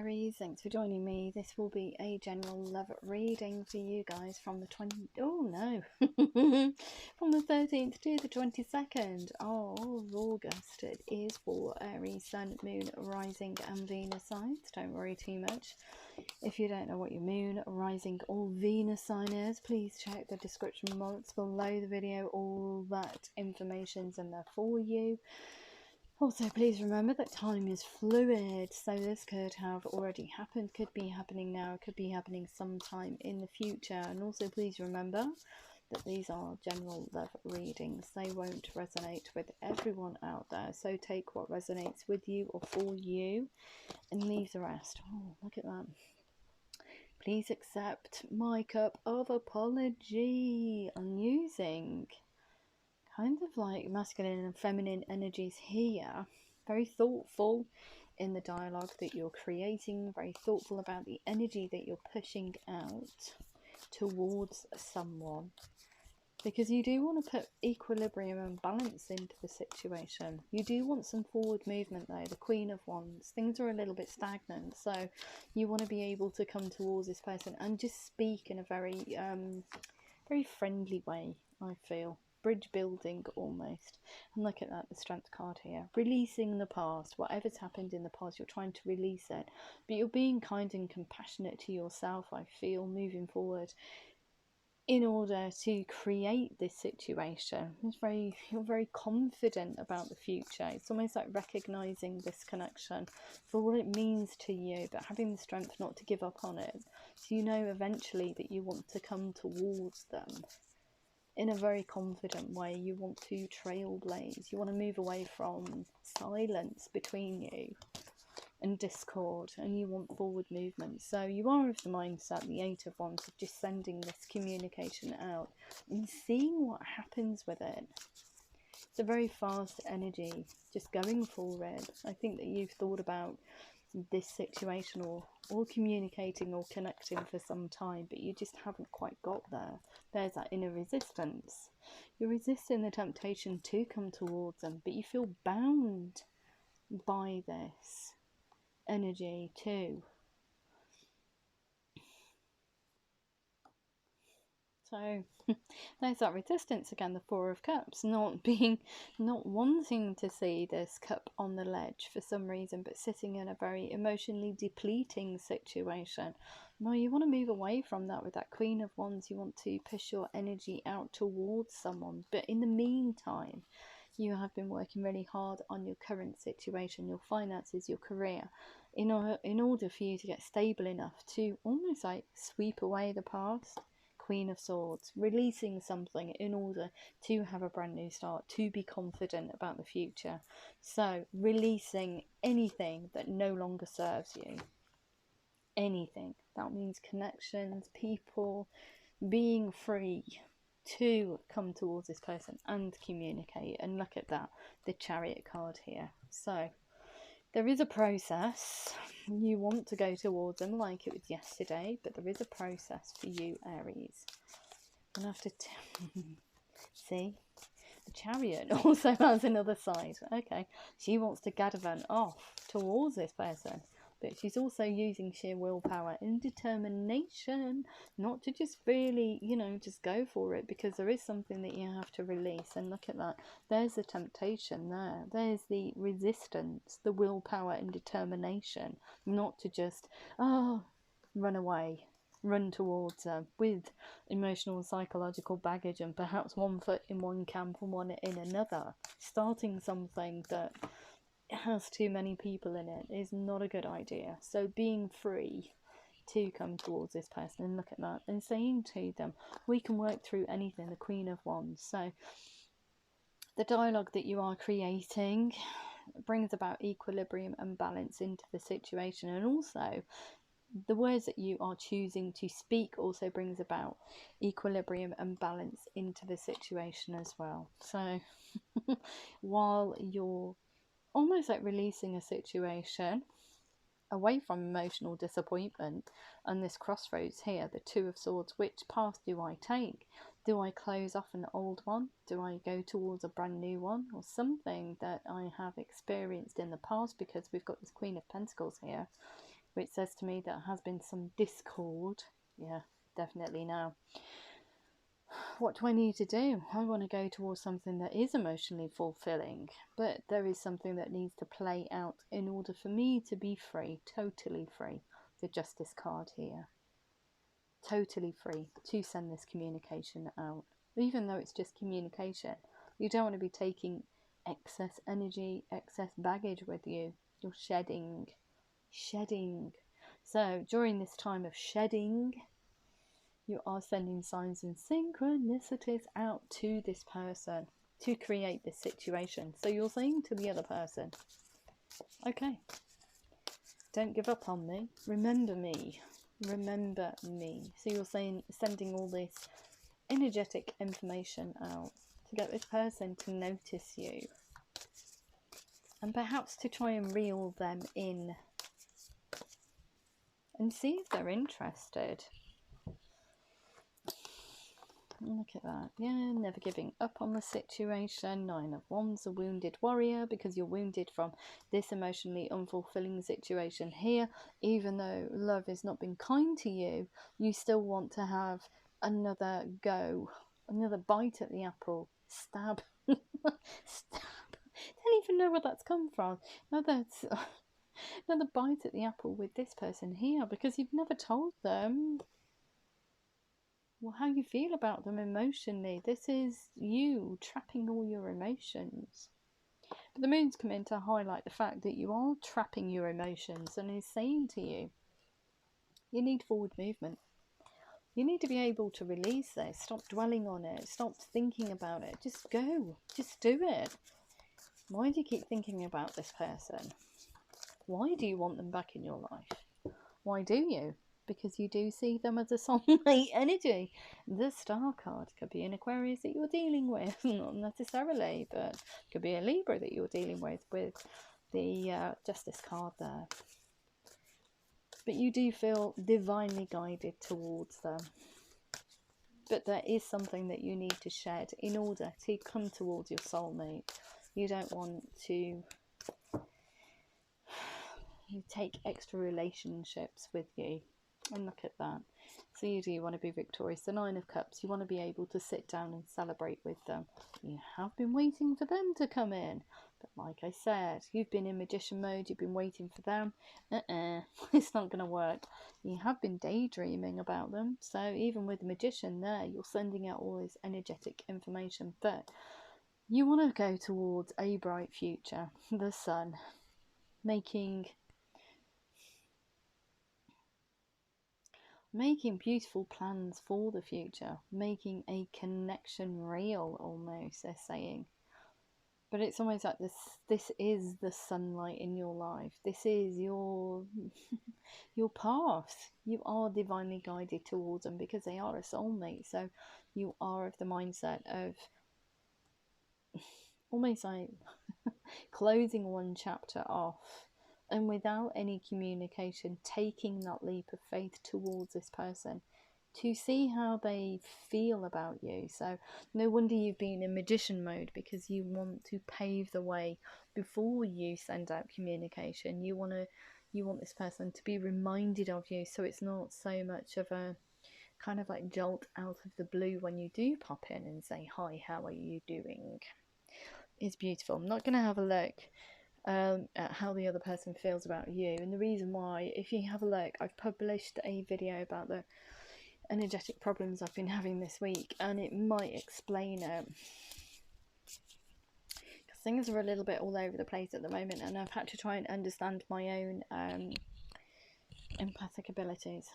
Aries, thanks for joining me. This will be a general love reading for you guys from the from the 13th to the 22nd of August. It is for Aries, Sun, Moon, Rising and Venus signs. Don't worry too much. If you don't know what your Moon, Rising or Venus sign is, please check the description box below the video. All that information's in there for you. Also, please remember that time is fluid, so this could have already happened, could be happening now, could be happening sometime in the future. And also please remember that these are general love readings. They won't resonate with everyone out there, so take what resonates with you or for you and leave the rest. Oh, look at that. Please accept my cup of apology. I'm using kind of like masculine and feminine energies here. Very thoughtful in the dialogue that you're creating, very thoughtful about the energy that you're pushing out towards someone, because you do want to put equilibrium and balance into the situation. You do want some forward movement though. The Queen of Wands, things are a little bit stagnant, so you want to be able to come towards this person and just speak in a very very friendly way, I feel. Bridge building almost. And look at that, the Strength card here. Releasing the past. Whatever's happened in the past, you're trying to release it. But you're being kind and compassionate to yourself, I feel, moving forward, in order to create this situation. You're very confident about the future. It's almost like recognizing this connection for what it means to you, but having the strength not to give up on it. So you know eventually that you want to come towards them in a very confident way. You want to trailblaze. You want to move away from silence between you and discord, and you want forward movement. So you are of the mindset, the Eight of Wands, of just sending this communication out and seeing what happens with it. It's a very fast energy, just going forward. I think that you've thought about this situation or communicating or connecting for some time, but you just haven't quite got there. There's that inner resistance. You're resisting the temptation to come towards them, but you feel bound by this energy too. So there's that resistance again, the Four of Cups, not wanting to see this cup on the ledge for some reason, but sitting in a very emotionally depleting situation. No, you want to move away from that with that Queen of Wands. You want to push your energy out towards someone, but in the meantime, you have been working really hard on your current situation, your finances, your career, in order for you to get stable enough to almost like sweep away the past. Queen of Swords, releasing something in order to have a brand new start, to be confident about the future. So releasing anything that no longer serves you. Anything. That means connections, people, being free to come towards this person and communicate. And look at that, the Chariot card here. So there is a process. You want to go towards them like it was yesterday, but there is a process for you, Aries. I'm going to have to see, the Chariot also has another side. Okay, she wants to gadavan off towards this person, but she's also using sheer willpower and determination not to just really, just go for it, because there is something that you have to release. And look at that. There's the temptation there. There's the resistance, the willpower and determination not to just, run away, run towards them with emotional and psychological baggage, and perhaps one foot in one camp and one in another. Starting something that has too many people in it is not a good idea. So being free to come towards this person, and look at that, and saying to them, we can work through anything, the Queen of Wands. So the dialogue that you are creating brings about equilibrium and balance into the situation, and also the words that you are choosing to speak also brings about equilibrium and balance into the situation as well. So while you're almost like releasing a situation away from emotional disappointment and this crossroads here, the Two of Swords, which path do I take? Do I close off an old one? Do I go towards a brand new one, or something that I have experienced in the past? Because we've got this Queen of Pentacles here. which says to me that there has been some discord. Yeah, definitely now. What do I need to do? I want to go towards something that is emotionally fulfilling, but there is something that needs to play out in order for me to be free, totally free. The Justice card here. Totally free to send this communication out. Even though it's just communication, you don't want to be taking excess energy, excess baggage with you. You're shedding. So during this time of shedding, you are sending signs and synchronicities out to this person to create this situation. So you're saying to the other person, okay, don't give up on me, remember me. So you're saying, sending all this energetic information out to get this person to notice you, and perhaps to try and reel them in and see if they're interested. Look at that. Yeah, never giving up on the situation. 9 of Wands, a wounded warrior, because you're wounded from this emotionally unfulfilling situation here. Even though love has not been kind to you, you still want to have another go, another bite at the apple. Stab. Stab. Don't even know where that's come from. No, that's another bite at the apple with this person here, because you've never told them, well, how you feel about them emotionally. This is you trapping all your emotions. But the moon's come in to highlight the fact that you are trapping your emotions, and is saying to you, you need forward movement. You need to be able to release this. Stop dwelling on it. Stop thinking about it. Just go. Just do it. Why do you keep thinking about this person? Why do you want them back in your life? Why do you? Because you do see them as a soulmate energy. The Star card could be an Aquarius that you're dealing with, not necessarily, but could be a Libra that you're dealing with the Justice card there. But you do feel divinely guided towards them. But there is something that you need to shed in order to come towards your soulmate. You don't want to take extra relationships with you. And look at that. So you do want to be victorious. The 9 of Cups, you want to be able to sit down and celebrate with them. You have been waiting for them to come in. But like I said, you've been in magician mode. You've been waiting for them. It's not going to work. You have been daydreaming about them. So even with the magician there, you're sending out all this energetic information. But you want to go towards a bright future. The sun. Making beautiful plans for the future, making a connection real, almost, they're saying. But it's almost like this is the sunlight in your life. This is your path. You are divinely guided towards them because they are a soulmate. So you are of the mindset of almost like closing one chapter off, and without any communication, taking that leap of faith towards this person to see how they feel about you. So no wonder you've been in magician mode, because you want to pave the way before you send out communication. You want this person to be reminded of you, so it's not so much of a kind of like jolt out of the blue when you do pop in and say, hi, how are you doing? It's beautiful. I'm not going to have a look at how the other person feels about you, and the reason why, if you have a look, I've published a video about the energetic problems I've been having this week, and it might explain it, because things are a little bit all over the place at the moment, and I've had to try and understand my own empathic abilities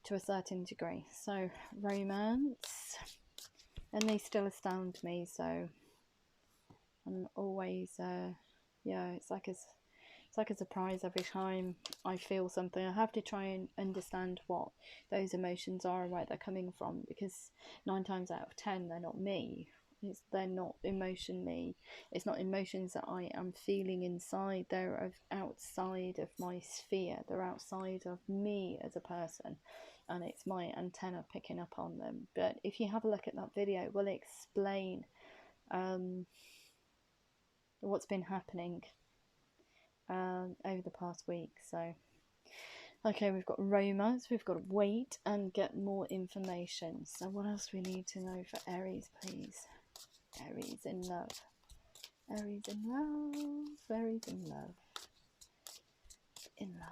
to a certain degree. So romance, and they still astound me, so I'm always yeah, it's like a surprise every time I feel something. I have to try and understand what those emotions are and where they're coming from, because 9 times out of 10 they're not me. They're not emotionally. It's not emotions that I am feeling inside. They're outside of my sphere. They're outside of me as a person, and it's my antenna picking up on them. But if you have a look at that video, it will explain what's been happening over the past week. So Okay, we've got romance, we've got wait and get more information. So what else do we need to know for Aries, please? Aries in love. Aries in love. Aries in love. In love.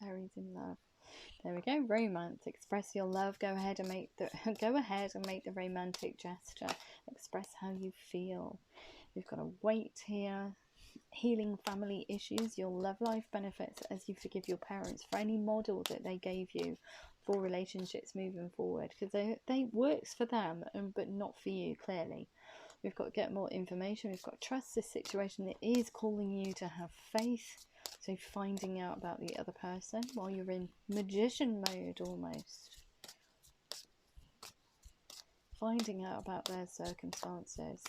Aries in love. There we go. Romance. Express your love. Go ahead and make the romantic gesture. Express how you feel. We've got a wait here. Healing family issues. Your love life benefits as you forgive your parents for any model that they gave you for relationships moving forward, because they works for them but not for you, clearly. We've got get more information. We've got trust this situation. It is calling you to have faith. So finding out about the other person while you're in magician mode almost. Finding out about their circumstances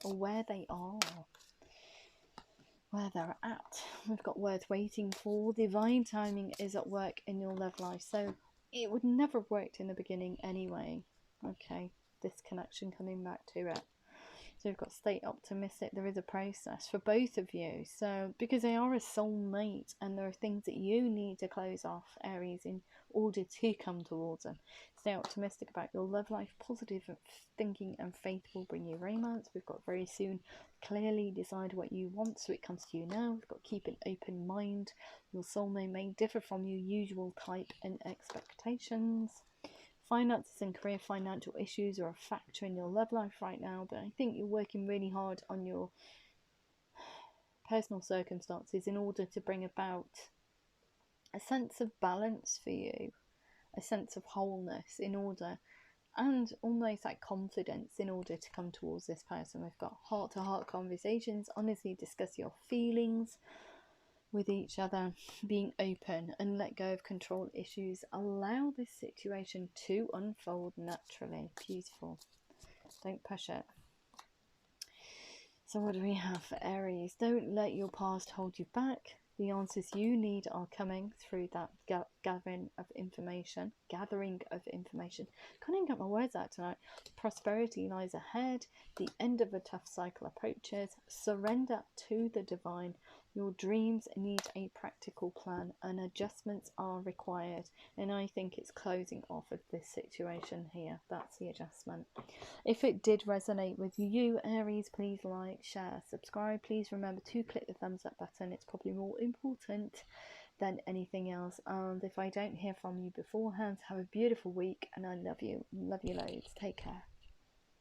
or where they are. Where they're at. We've got worth waiting for. Divine timing is at work in your love life. So it would never have worked in the beginning anyway. Okay, this connection coming back to it. So we've got stay optimistic. There is a process for both of you. So because they are a soulmate and there are things that you need to close off, Aries, in order to come towards them. Stay optimistic about your love life. Positive thinking and faith will bring you romance. We've got very soon. Clearly decide what you want so it comes to you now. We've got keep an open mind. Your soulmate may differ from your usual type and expectations. Finances and career, financial issues are a factor in your love life right now, but I think you're working really hard on your personal circumstances in order to bring about a sense of balance for you, a sense of wholeness in order, and almost like confidence in order to come towards this person. We've got heart-to-heart conversations, honestly discuss your feelings with each other, being open and let go of control issues. Allow this situation to unfold naturally. Beautiful. Don't push it. So what do we have for Aries? Don't let your past hold you back. The answers you need are coming through that gathering of information. Can't even get my words out tonight. Prosperity lies ahead. The end of a tough cycle approaches. Surrender to the divine. Your dreams need a practical plan and adjustments are required. And I think it's closing off of this situation here. That's the adjustment. If it did resonate with you, Aries, please like, share, subscribe. Please remember to click the thumbs up button. It's probably more important than anything else. And if I don't hear from you beforehand, have a beautiful week and I love you. Love you loads. Take care.